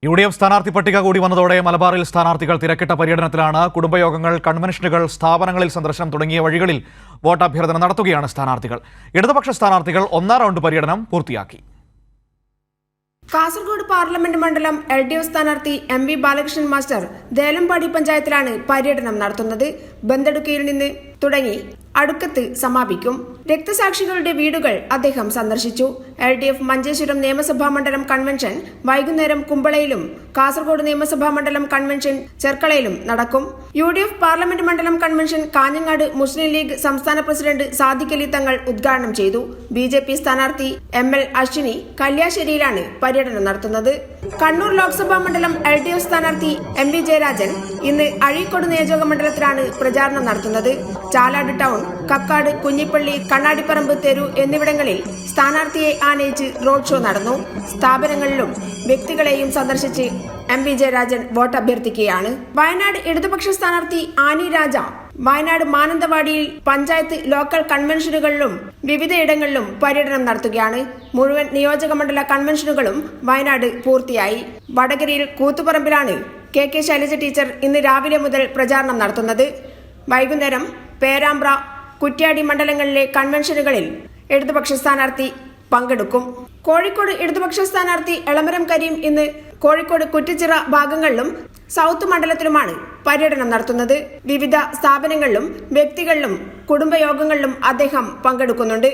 UDF സ്ഥാനാർത്ഥി പട്ടിക കൂടി വന്നതോടെ മലബാറിൽ സ്ഥാനാർത്ഥികൾ തിരക്കിട്ട പര്യടനത്തിലാണ്. കുടുംബയോഗങ്ങൾ, കൺവെൻഷനുകൾ, സ്ഥാപനങ്ങളിൽ സന്ദർശനം തുടങ്ങിയ വഴികളിൽ വോട്ടഭ്യർത്ഥന നടത്തുകയാണ് സ്ഥാനാർത്ഥികൾ. ഇടതുപക്ഷ സ്ഥാനാർത്ഥികൾ ഒന്നാം റൗണ്ട് പര്യടനം പൂർത്തിയാക്കി. കാസർഗോഡ് പാർലമെന്റ് മണ്ഡലം LDF സ്ഥാനാർത്ഥി MV ബാലകൃഷ്ണൻ മാസ്റ്റർ ദേലമ്പാടി പഞ്ചായത്തിലാണ് പര്യടനം നടത്തുന്നത്. ബന്തെടുക്കയിൽ നിന്ന് തുടങ്ങി അടുക്കത്ത് സമാപിക്കും. രക്തസാക്ഷികളുടെ വീടുകൾ അദ്ദേഹം സന്ദർശിച്ചു. LDF മഞ്ചേശ്വരം നിയമസഭാ മണ്ഡലം കൺവെൻഷൻ വൈകുന്നേരം കുമ്പളയിലും കാസർഗോഡ് നിയമസഭാ മണ്ഡലം കൺവെൻഷൻ ചെർക്കളയിലും നടക്കും. UDF പാർലമെന്റ് മണ്ഡലം കൺവെൻഷൻ കാഞ്ഞങ്ങാട് മുസ്ലിം ലീഗ് സംസ്ഥാന പ്രസിഡന്റ് സാദിഖ് അലി തങ്ങൾ ഉദ്ഘാടനം ചെയ്തു. BJP സ്ഥാനാർത്ഥി ML അശ്വിനി കല്യാശ്ശേരിയിലാണ് പര്യടനം നടത്തുന്നത്. കണ്ണൂർ ലോക്സഭാ മണ്ഡലം LDF സ്ഥാനാർത്ഥി MV ജയരാജൻ ഇന്ന് അഴീക്കോട് നിയോജക മണ്ഡലത്തിലാണ് പ്രചാരണം നടത്തുന്നത്. ചാലാട് ടൗൺ, കക്കാട്, കുഞ്ഞിപ്പള്ളി, കണ്ണാടിപ്പറമ്പ് തെരു എന്നിവിടങ്ങളിൽ സ്ഥാനാർത്ഥിയെ ആനയിച്ച് റോഡ് ഷോ നടന്നു. സ്ഥാപനങ്ങളിലും വ്യക്തികളെയും സന്ദർശിച്ച് MV ജയരാജൻ വോട്ട് അഭ്യർത്ഥിക്കുകയാണ്. വയനാട് ഇടതുപക്ഷ സ്ഥാനാർത്ഥി ആനി രാജ വയനാട് മാനന്തവാടിയിൽ പഞ്ചായത്ത് ലോക്കൽ കൺവെൻഷനുകളിലും വിവിധയിടങ്ങളിലും പര്യടനം നടത്തുകയാണ്. മുഴുവൻ നിയോജക മണ്ഡല കൺവെൻഷനുകളും വയനാട് പൂർത്തിയായി. വടകരയിൽ കൂത്തുപറമ്പിലാണ് KK ശൈലജ ടീച്ചർ ഇന്ന് രാവിലെ മുതൽ പ്രചാരണം നടത്തുന്നത്. വൈകുന്നേരം പേരാമ്പ്ര, കുറ്റ്യാടി മണ്ഡലങ്ങളിലെ കൺവെൻഷനുകളിൽ ഇടതുപക്ഷ സ്ഥാനാർത്ഥി പങ്കെടുക്കും. കോഴിക്കോട് ഇടതുപക്ഷ സ്ഥാനാർത്ഥി എളമരം കരീം ഇന്ന് കോഴിക്കോട് കുറ്റിച്ചിറ ഭാഗങ്ങളിലും സൗത്ത് മണ്ഡലത്തിലുമാണ് പര്യടനം നടത്തുന്നത്. വിവിധ സ്ഥാപനങ്ങളിലും വ്യക്തികളിലും കുടുംബയോഗങ്ങളിലും അദ്ദേഹം പങ്കെടുക്കുന്നുണ്ട്.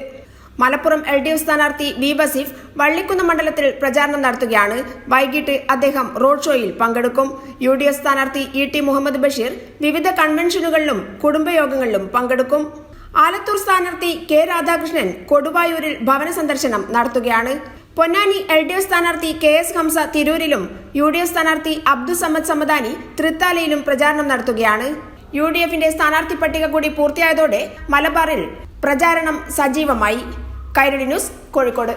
മലപ്പുറം LDF സ്ഥാനാർത്ഥി V വസീഫ് വള്ളിക്കുന്ന് മണ്ഡലത്തിൽ പ്രചാരണം നടത്തുകയാണ്. വൈകിട്ട് അദ്ദേഹം റോഡ് ഷോയിൽ പങ്കെടുക്കും. UDF സ്ഥാനാർത്ഥി ET മുഹമ്മദ് ബഷീർ വിവിധ കൺവെൻഷനുകളിലും കുടുംബയോഗങ്ങളിലും പങ്കെടുക്കും. ആലത്തൂർ സ്ഥാനാർത്ഥി K രാധാകൃഷ്ണൻ കൊടുവായൂരിൽ ഭവന സന്ദർശനം നടത്തുകയാണ്. പൊന്നാനി LDF സ്ഥാനാർത്ഥി KS ഹംസ തിരൂരിലും UDF സ്ഥാനാർത്ഥി അബ്ദുസമ്മദ് സമദാനി തൃത്താലയിലും പ്രചാരണം നടത്തുകയാണ്. UDFന്റെ സ്ഥാനാർത്ഥി പട്ടിക കൂടി പൂർത്തിയായതോടെ മലബാറിൽ പ്രചാരണം സജീവമായി. കൈരളി ന്യൂസ്, കോഴിക്കോട്.